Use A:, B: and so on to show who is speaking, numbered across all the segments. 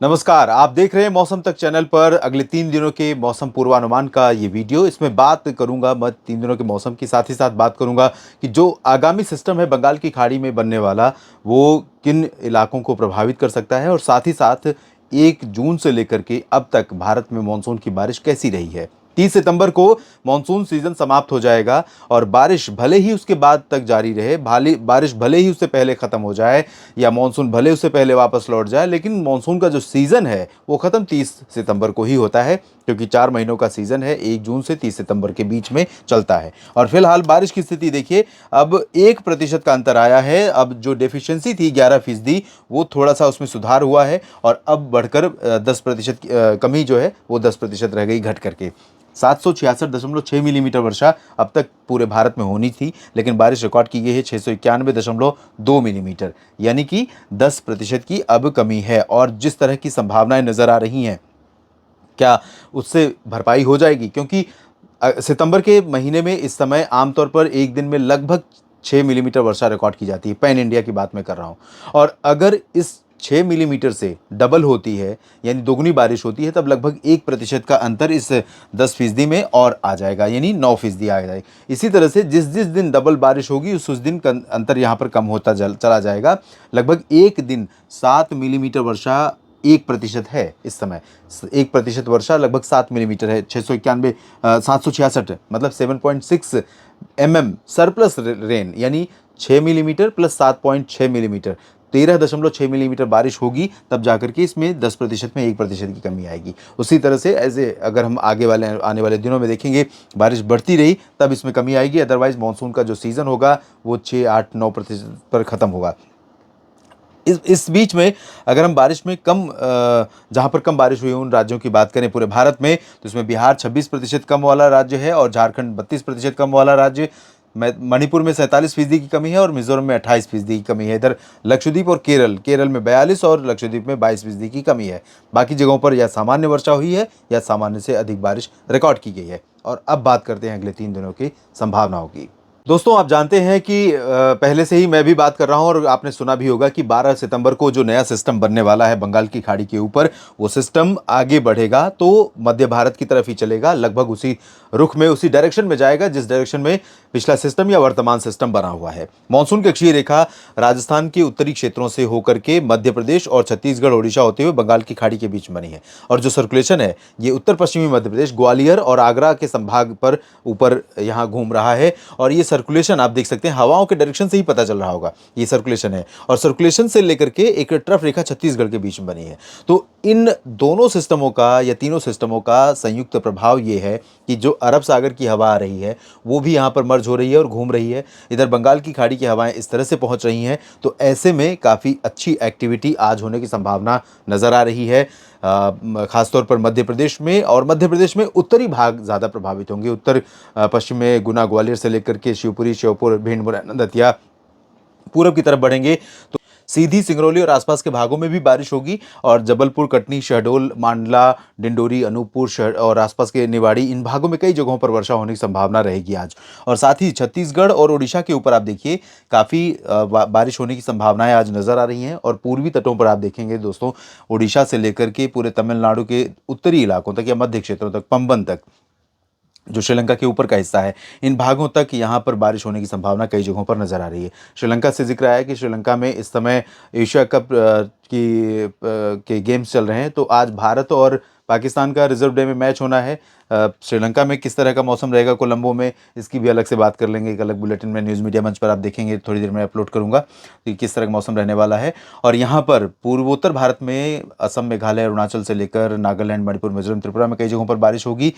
A: नमस्कार, आप देख रहे हैं मौसम तक चैनल पर अगले 3 दिनों के मौसम पूर्वानुमान का ये वीडियो। इसमें बात करूंगा मैं 3 दिनों के मौसम की, साथ ही साथ बात करूंगा कि जो आगामी सिस्टम है बंगाल की खाड़ी में बनने वाला, वो किन इलाकों को प्रभावित कर सकता है और साथ ही साथ 1 जून से लेकर के अब तक भारत में मानसून की बारिश कैसी रही है। 30 सितंबर को मानसून सीजन समाप्त हो जाएगा और बारिश भले ही उसके बाद तक जारी रहे, बारिश भले ही उससे पहले खत्म हो जाए या मानसून भले उससे पहले वापस लौट जाए, लेकिन मानसून का जो सीजन है वो खत्म 30 सितंबर को ही होता है, क्योंकि 4 महीनों का सीजन है, 1 जून से 30 सितंबर के बीच में चलता है। और फिलहाल बारिश की स्थिति देखिए, अब 1% का अंतर आया है। अब जो डेफिशिएंसी थी 11%, वो थोड़ा सा उसमें सुधार हुआ है और अब बढ़कर 10% कमी जो है वो 10% रह गई घट करके। 766.6 मिलीमीटर वर्षा अब तक पूरे भारत में होनी थी, लेकिन बारिश रिकॉर्ड की गई है 691.2 मिलीमीटर, यानी कि 10% की अब कमी है। और जिस तरह की संभावनाएं नजर आ रही हैं, क्या उससे भरपाई हो जाएगी? क्योंकि सितंबर के महीने में इस समय आमतौर पर एक दिन में लगभग 6 मिलीमीटर वर्षा रिकॉर्ड की जाती है, पैन इंडिया की बात मैं कर रहा हूँ। और अगर इस 6 मिलीमीटर से डबल होती है, यानी दोगुनी बारिश होती है, तब लगभग 1% का अंतर इस 10% में और आ जाएगा, यानी 9% आ जाएगा। इसी तरह से जिस जिस दिन डबल बारिश होगी उस दिन का अंतर यहाँ पर कम होता चला जाएगा। लगभग एक दिन 7 मिलीमीटर वर्षा 1% है इस समय। 1% वर्षा लगभग 7 मिलीमीटर है। 766 मतलब 7.6 सरप्लस रेन, यानी 6 मिलीमीटर प्लस 7.6 मिलीमीटर, 13.6 मिलीमीटर बारिश होगी, तब जाकर के इसमें 10% में 1% की कमी आएगी। उसी तरह से ऐसे अगर हम आने वाले दिनों में देखेंगे, बारिश बढ़ती रही तब इसमें कमी आएगी। अदरवाइज मानसून का जो सीजन होगा वो 6, 8, 9% पर खत्म होगा। इस बीच में अगर हम बारिश में जहाँ पर कम बारिश हुई है उन राज्यों की बात करें पूरे भारत में, तो इसमें बिहार 26% कम वाला राज्य है और झारखंड 32% कम वाला राज्य। मणिपुर में 47% की कमी है और मिजोरम में 28% की कमी है। इधर लक्षद्वीप और केरल में 42 और लक्षद्वीप में 22% की कमी है। बाकी जगहों पर या सामान्य वर्षा हुई है या सामान्य से अधिक बारिश रिकॉर्ड की गई है। और अब बात करते हैं अगले 3 दिनों की संभावनाओं की। दोस्तों, आप जानते हैं कि पहले से ही मैं भी बात कर रहा हूं और आपने सुना भी होगा कि 12 सितंबर को जो नया सिस्टम बनने वाला है बंगाल की खाड़ी के ऊपर, वो सिस्टम आगे बढ़ेगा तो मध्य भारत की तरफ ही चलेगा, लगभग उसी रुख में, उसी डायरेक्शन में जाएगा जिस डायरेक्शन में पिछला सिस्टम या वर्तमान सिस्टम बना हुआ है। मानसून की अक्षीय रेखा राजस्थान के उत्तरी क्षेत्रों से होकर के मध्य प्रदेश और छत्तीसगढ़ ओडिशा होते हुए बंगाल की खाड़ी के बीच बनी है। और जो सर्कुलेशन है ये उत्तर पश्चिमी मध्य प्रदेश, ग्वालियर और आगरा के संभाग पर ऊपर यहाँ घूम रहा है। और ये सर्कुलेशन आप देख सकते हैं, हवाओं के डायरेक्शन से ही पता चल रहा होगा ये सर्कुलेशन है। और सर्कुलेशन से लेकर के एक ट्रफ रेखा छत्तीसगढ़ के बीच में बनी है। तो इन दोनों सिस्टमों का या तीनों सिस्टमों का संयुक्त प्रभाव ये है कि जो अरब सागर की हवा आ रही है वो भी यहाँ पर मर्ज हो रही है और घूम रही है। इधर बंगाल की खाड़ी की हवाएं इस तरह से पहुंच रही हैं, तो ऐसे में काफ़ी अच्छी एक्टिविटी आज होने की संभावना नज़र आ रही है। खासतौर पर मध्य प्रदेश में, और मध्य प्रदेश में उत्तरी भाग ज़्यादा प्रभावित होंगे। उत्तर पश्चिम में गुना, ग्वालियर से लेकर के शिवपुरी, श्योपुर, भिंड, मुरैना, दतिया पूरब की तरफ बढ़ेंगे तो सीधी, सिंगरौली और आसपास के भागों में भी बारिश होगी। और जबलपुर, कटनी, शहडोल, मांडला, डिंडोरी, अनूपपुर शहर और आसपास के निवाड़ी, इन भागों में कई जगहों पर वर्षा होने की संभावना रहेगी आज। और साथ ही छत्तीसगढ़ और ओडिशा के ऊपर आप देखिए काफ़ी बारिश होने की संभावनाएं आज नज़र आ रही हैं। और पूर्वी तटों पर आप देखेंगे दोस्तों, ओडिशा से लेकर के पूरे तमिलनाडु के उत्तरी इलाकों तक या मध्य क्षेत्रों तक, पंबन तक, जो श्रीलंका के ऊपर का हिस्सा है, इन भागों तक यहाँ पर बारिश होने की संभावना कई जगहों पर नज़र आ रही है। श्रीलंका से जिक्र आया कि श्रीलंका में इस समय एशिया कप के गेम्स चल रहे हैं, तो आज भारत और पाकिस्तान का रिजर्व डे में मैच होना है। श्रीलंका में किस तरह का मौसम रहेगा कोलंबो में, इसकी भी अलग से बात कर लेंगे। एक अलग बुलेटिन में न्यूज़ मीडिया मंच पर आप देखेंगे, थोड़ी देर में अपलोड करूंगा कि किस तरह का मौसम रहने वाला है। और यहाँ पर पूर्वोत्तर भारत में असम, मेघालय, अरुणाचल से लेकर नागालैंड, मणिपुर, मिजोरम, त्रिपुरा में कई जगहों पर बारिश होगी।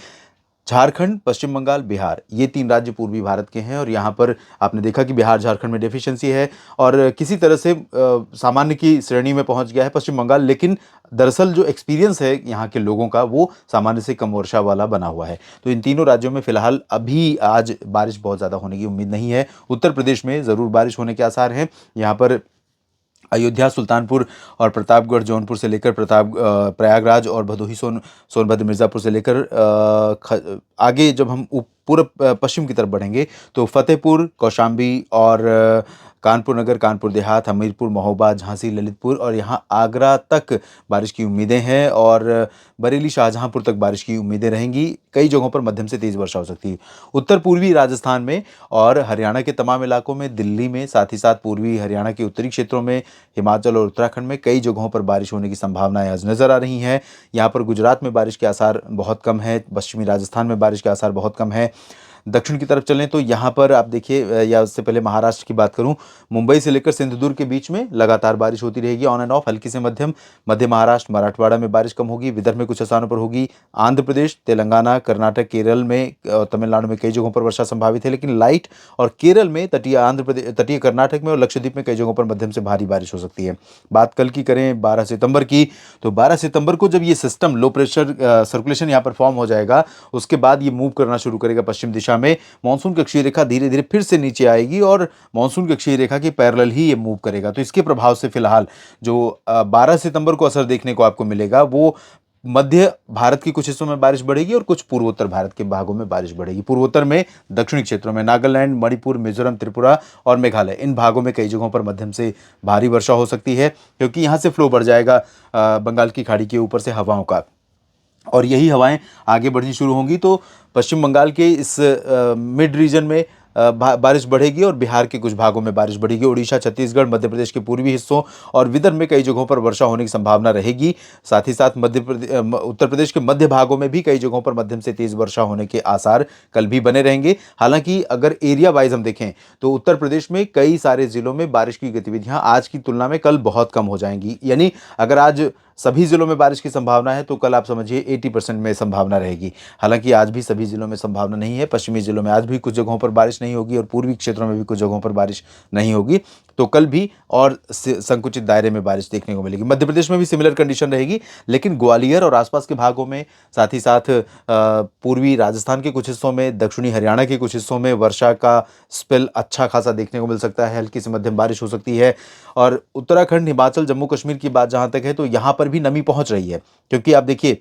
A: झारखंड, पश्चिम बंगाल, बिहार, ये 3 राज्य पूर्वी भारत के हैं और यहाँ पर आपने देखा कि बिहार, झारखंड में डेफिशिएंसी है और किसी तरह से सामान्य की श्रेणी में पहुँच गया है पश्चिम बंगाल, लेकिन दरअसल जो एक्सपीरियंस है यहाँ के लोगों का वो सामान्य से कम वर्षा वाला बना हुआ है। तो इन तीनों राज्यों में फिलहाल अभी आज बारिश बहुत ज़्यादा होने की उम्मीद नहीं है। उत्तर प्रदेश में ज़रूर बारिश होने के आसार हैं। यहाँ पर अयोध्या, सुल्तानपुर और प्रतापगढ़, जौनपुर से लेकर प्रयागराज और भदोही, सोनभद्र, मिर्ज़ापुर से लेकर आगे जब हम पूर्व पश्चिम की तरफ बढ़ेंगे तो फतेहपुर, कौशाम्बी और कानपुर नगर, कानपुर देहात, हमीरपुर, महोबा, झांसी, ललितपुर और यहाँ आगरा तक बारिश की उम्मीदें हैं और बरेली, शाहजहांपुर तक बारिश की उम्मीदें रहेंगी। कई जगहों पर मध्यम से तेज़ वर्षा हो सकती है। उत्तर पूर्वी राजस्थान में और हरियाणा के तमाम इलाकों में, दिल्ली में, साथ ही साथ पूर्वी हरियाणा के उत्तरी क्षेत्रों में, हिमाचल और उत्तराखंड में कई जगहों पर बारिश होने की संभावनाएं आज नज़र आ रही हैं। यहाँ पर गुजरात में बारिश के आसार बहुत कम है, पश्चिमी राजस्थान में बारिश के आसार बहुत कम है। दक्षिण की तरफ चलें तो यहाँ पर आप देखिए, या उससे पहले महाराष्ट्र की बात करूँ, मुंबई से लेकर सिंधुदुर्ग के बीच में लगातार बारिश होती रहेगी, ऑन एंड ऑफ, हल्की से मध्यम। मध्य महाराष्ट्र, मराठवाड़ा में बारिश कम होगी, विदर्भ में कुछ स्थानों पर होगी। आंध्र प्रदेश, तेलंगाना, कर्नाटक, केरल में, तमिलनाडु में कई जगहों पर वर्षा संभावित है, लेकिन लाइट। और केरल में, तटीय आंध्र प्रदेश, तटीय कर्नाटक में और लक्षद्वीप में कई जगहों पर मध्यम से भारी बारिश हो सकती है। बात कल की करें 12 सितंबर की, तो 12 सितंबर को जब ये सिस्टम लो प्रेशर सर्कुलेशन यहाँ पर फॉर्म हो जाएगा, उसके बाद ये मूव करना शुरू करेगा पश्चिम दिशा में। मानसून कक्षीय रेखा धीरे धीरे फिर से नीचे आएगी और मानसून कक्षीय रेखा के पैरेलल ही ये मूव करेगा। तो इसके प्रभाव से फिलहाल जो 12 सितंबर को असर देखने को आपको मिलेगा, वो मध्य भारत के कुछ हिस्सों में बारिश बढ़ेगी और कुछ पूर्वोत्तर भारत के भागों में बारिश बढ़ेगी। पूर्वोत्तर में, दक्षिणी क्षेत्रों में, नागालैंड, मणिपुर, मिजोरम, त्रिपुरा और मेघालय, इन भागों में कई जगहों पर मध्यम से भारी वर्षा हो सकती है, क्योंकि यहाँ से फ्लो बढ़ जाएगा बंगाल की खाड़ी के ऊपर से हवाओं का, और यही हवाएं आगे बढ़नी शुरू होंगी। तो पश्चिम बंगाल के इस मिड रीजन में बारिश बढ़ेगी और बिहार के कुछ भागों में बारिश बढ़ेगी। उड़ीसा, छत्तीसगढ़, मध्य प्रदेश के पूर्वी हिस्सों और विदर्भ में कई जगहों पर वर्षा होने की संभावना रहेगी। साथ ही साथ उत्तर प्रदेश के मध्य भागों में भी कई जगहों पर मध्यम से तेज वर्षा होने के आसार कल भी बने रहेंगे। हालांकि अगर एरिया वाइज हम देखें तो उत्तर प्रदेश में कई सारे जिलों में बारिश की गतिविधियां आज की तुलना में कल बहुत कम हो जाएंगी। यानी अगर आज सभी जिलों में बारिश की संभावना है तो कल आप समझिए 80% में संभावना रहेगी। हालांकि आज भी सभी जिलों में संभावना नहीं है। पश्चिमी जिलों में आज भी कुछ जगहों पर बारिश नहीं होगी और पूर्वी क्षेत्रों में भी कुछ जगहों पर बारिश नहीं होगी। तो कल भी और संकुचित दायरे में बारिश देखने को मिलेगी। मध्य प्रदेश में भी सिमिलर कंडीशन रहेगी, लेकिन ग्वालियर और आसपास के भागों में, साथ ही साथ पूर्वी राजस्थान के कुछ हिस्सों में, दक्षिणी हरियाणा के कुछ हिस्सों में वर्षा का स्पेल अच्छा खासा देखने को मिल सकता है। हल्की से मध्यम बारिश हो सकती है। और उत्तराखंड, हिमाचल, जम्मू कश्मीर की बात जहां तक है तो यहां पर भी नमी पहुंच रही है, क्योंकि आप देखिए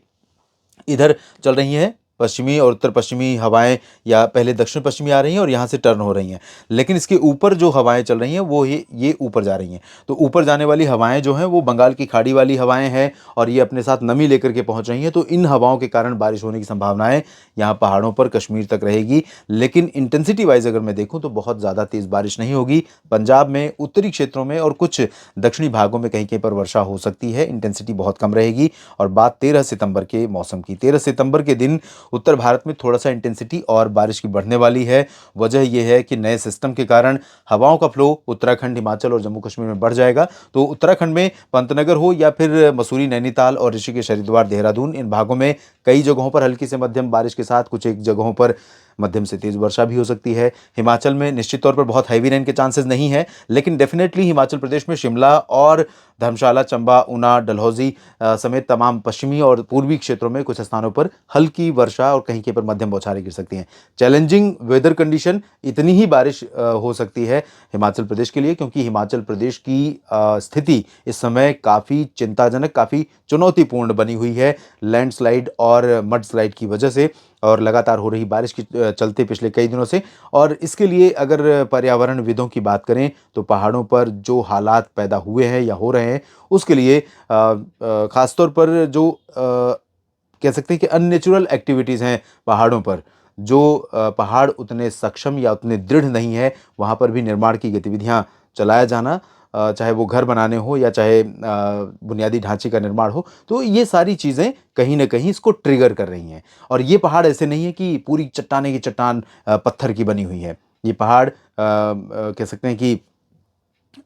A: इधर चल रही हैं पश्चिमी और उत्तर पश्चिमी हवाएं, या पहले दक्षिण पश्चिमी आ रही हैं और यहाँ से टर्न हो रही हैं, लेकिन इसके ऊपर जो हवाएं चल रही हैं वो ये ऊपर जा रही हैं। तो ऊपर जाने वाली हवाएं जो हैं वो बंगाल की खाड़ी वाली हवाएं हैं और ये अपने साथ नमी लेकर के पहुंच रही हैं। तो इन हवाओं के कारण बारिश होने की संभावनाएं यहाँ पहाड़ों पर, कश्मीर तक रहेगी। लेकिन इंटेंसिटी वाइज अगर मैं देखूँ तो बहुत ज़्यादा तेज़ बारिश नहीं होगी। पंजाब में, उत्तरी क्षेत्रों में और कुछ दक्षिणी भागों में कहीं कहीं पर वर्षा हो सकती है, इंटेंसिटी बहुत कम रहेगी। और बात 13 सितंबर के मौसम की, 13 सितंबर के दिन उत्तर भारत में थोड़ा सा इंटेंसिटी और बारिश की बढ़ने वाली है। वजह यह है कि नए सिस्टम के कारण हवाओं का फ्लो उत्तराखंड, हिमाचल और जम्मू कश्मीर में बढ़ जाएगा। तो उत्तराखंड में पंतनगर हो या फिर मसूरी, नैनीताल और ऋषिकेश, हरिद्वार, देहरादून, इन भागों में कई जगहों पर हल्की से मध्यम बारिश के साथ कुछ एक जगहों पर मध्यम से तेज वर्षा भी हो सकती है। हिमाचल में निश्चित तौर पर बहुत हैवी रेन के चांसेस नहीं है, लेकिन डेफिनेटली हिमाचल प्रदेश में शिमला और धर्मशाला, चंबा, ऊना, डलहौजी समेत तमाम पश्चिमी और पूर्वी क्षेत्रों में कुछ स्थानों पर हल्की वर्षा और कहीं कहीं पर मध्यम बौछारें गिर सकती हैं। चैलेंजिंग वेदर कंडीशन, इतनी ही बारिश हो सकती है हिमाचल प्रदेश के लिए, क्योंकि हिमाचल प्रदेश की स्थिति इस समय काफ़ी चिंताजनक, काफ़ी चुनौतीपूर्ण बनी हुई है लैंडस्लाइड और मड स्लाइड की वजह से और लगातार हो रही बारिश के चलते पिछले कई दिनों से। और इसके लिए अगर पर्यावरणविदों की बात करें तो पहाड़ों पर जो हालात पैदा हुए हैं या हो रहे हैं, उसके लिए ख़ासतौर पर जो कह सकते हैं कि अननेचुरल एक्टिविटीज़ हैं पहाड़ों पर, जो पहाड़ उतने सक्षम या उतने दृढ़ नहीं है, वहाँ पर भी निर्माण की गतिविधियाँ चलाया जाना, चाहे वो घर बनाने हो या चाहे बुनियादी ढांचे का निर्माण हो, तो ये सारी चीज़ें कहीं ना कहीं इसको ट्रिगर कर रही हैं। और ये पहाड़ ऐसे नहीं है कि पूरी चट्टाने की चट्टान पत्थर की बनी हुई है। ये पहाड़ कह सकते हैं कि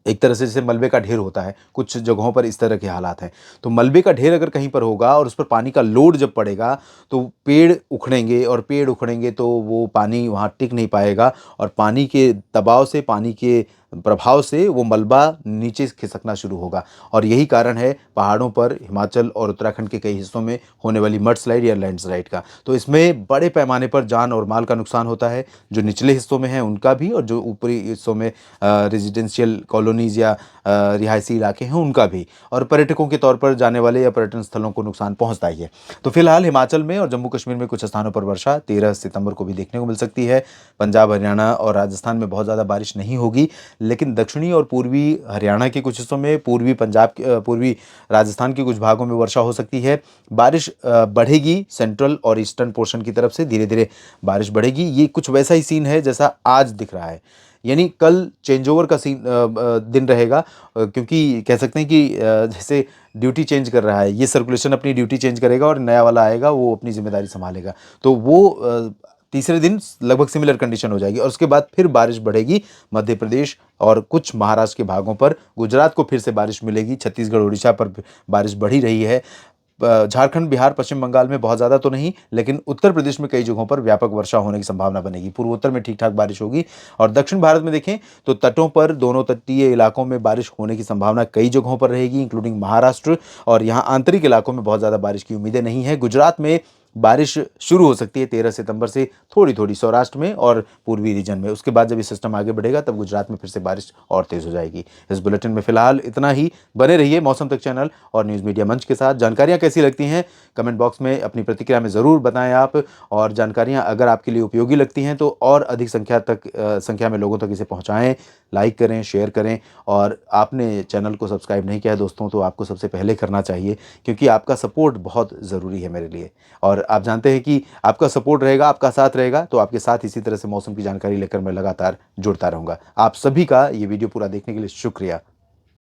A: एक तरह से जैसे मलबे का ढेर होता है, कुछ जगहों पर इस तरह के हालात हैं। तो मलबे का ढेर अगर कहीं पर होगा और उस पर पानी का लोड जब पड़ेगा तो पेड़ उखड़ेंगे, और पेड़ उखड़ेंगे तो वो पानी वहाँ टिक नहीं पाएगा और पानी के दबाव से, पानी के प्रभाव से वो मलबा नीचे खिसकना शुरू होगा। और यही कारण है पहाड़ों पर हिमाचल और उत्तराखंड के कई हिस्सों में होने वाली मड स्लाइड या लैंडस्लाइड का। तो इसमें बड़े पैमाने पर जान और माल का नुकसान होता है, जो निचले हिस्सों में है उनका भी, और जो ऊपरी हिस्सों में रेजिडेंशियल कॉलोनीज़ या रिहायशी इलाके हैं उनका भी, और पर्यटकों के तौर पर जाने वाले या पर्यटन स्थलों को नुकसान पहुंचता ही है। तो फिलहाल हिमाचल में और जम्मू कश्मीर में कुछ स्थानों पर वर्षा 13 सितंबर को भी देखने को मिल सकती है। पंजाब, हरियाणा और राजस्थान में बहुत ज़्यादा बारिश नहीं होगी, लेकिन दक्षिणी और पूर्वी हरियाणा के कुछ हिस्सों में, पूर्वी पंजाब पूर्वी राजस्थान के कुछ भागों में वर्षा हो सकती है। बारिश बढ़ेगी, सेंट्रल और ईस्टर्न पोर्शन की तरफ से धीरे धीरे बारिश बढ़ेगी। ये कुछ वैसा ही सीन है जैसा आज दिख रहा है, यानी कल चेंज ओवर का दिन रहेगा, क्योंकि कह सकते हैं कि जैसे ड्यूटी चेंज कर रहा है, ये सर्कुलेशन अपनी ड्यूटी चेंज करेगा और नया वाला आएगा, वो अपनी जिम्मेदारी संभालेगा। तो वो तीसरे दिन लगभग सिमिलर कंडीशन हो जाएगी और उसके बाद फिर बारिश बढ़ेगी मध्य प्रदेश और कुछ महाराष्ट्र के भागों पर। गुजरात को फिर से बारिश मिलेगी, छत्तीसगढ़ उड़ीसा पर बारिश बढ़ी रही है। झारखंड, बिहार, पश्चिम बंगाल में बहुत ज़्यादा तो नहीं, लेकिन उत्तर प्रदेश में कई जगहों पर व्यापक वर्षा होने की संभावना बनेगी। पूर्वोत्तर में ठीक ठाक बारिश होगी और दक्षिण भारत में देखें तो तटों पर, दोनों तटीय इलाकों में बारिश होने की संभावना कई जगहों पर रहेगी, इंक्लूडिंग महाराष्ट्र। और यहाँ आंतरिक इलाकों में बहुत ज़्यादा बारिश की उम्मीदें नहीं है। गुजरात में बारिश शुरू हो सकती है 13 सितंबर से, थोड़ी थोड़ी सौराष्ट्र में और पूर्वी रीजन में। उसके बाद जब ये सिस्टम आगे बढ़ेगा तब गुजरात में फिर से बारिश और तेज हो जाएगी। इस बुलेटिन में फिलहाल इतना ही। बने रहिए मौसम तक चैनल और न्यूज़ मीडिया मंच के साथ। जानकारियाँ कैसी लगती हैं कमेंट बॉक्स में अपनी प्रतिक्रिया में ज़रूर बताएं आप, और जानकारियाँ अगर आपके लिए उपयोगी लगती हैं तो और अधिक संख्या में लोगों तक इसे पहुँचाएँ, लाइक करें, शेयर करें। और आपने चैनल को सब्सक्राइब नहीं किया है दोस्तों, तो आपको सबसे पहले करना चाहिए, क्योंकि आपका सपोर्ट बहुत ज़रूरी है मेरे लिए। और आप जानते हैं कि आपका सपोर्ट रहेगा, आपका साथ रहेगा, तो आपके साथ इसी तरह से मौसम की जानकारी लेकर मैं लगातार जुड़ता रहूँगा। आप सभी का ये वीडियो पूरा देखने के लिए शुक्रिया।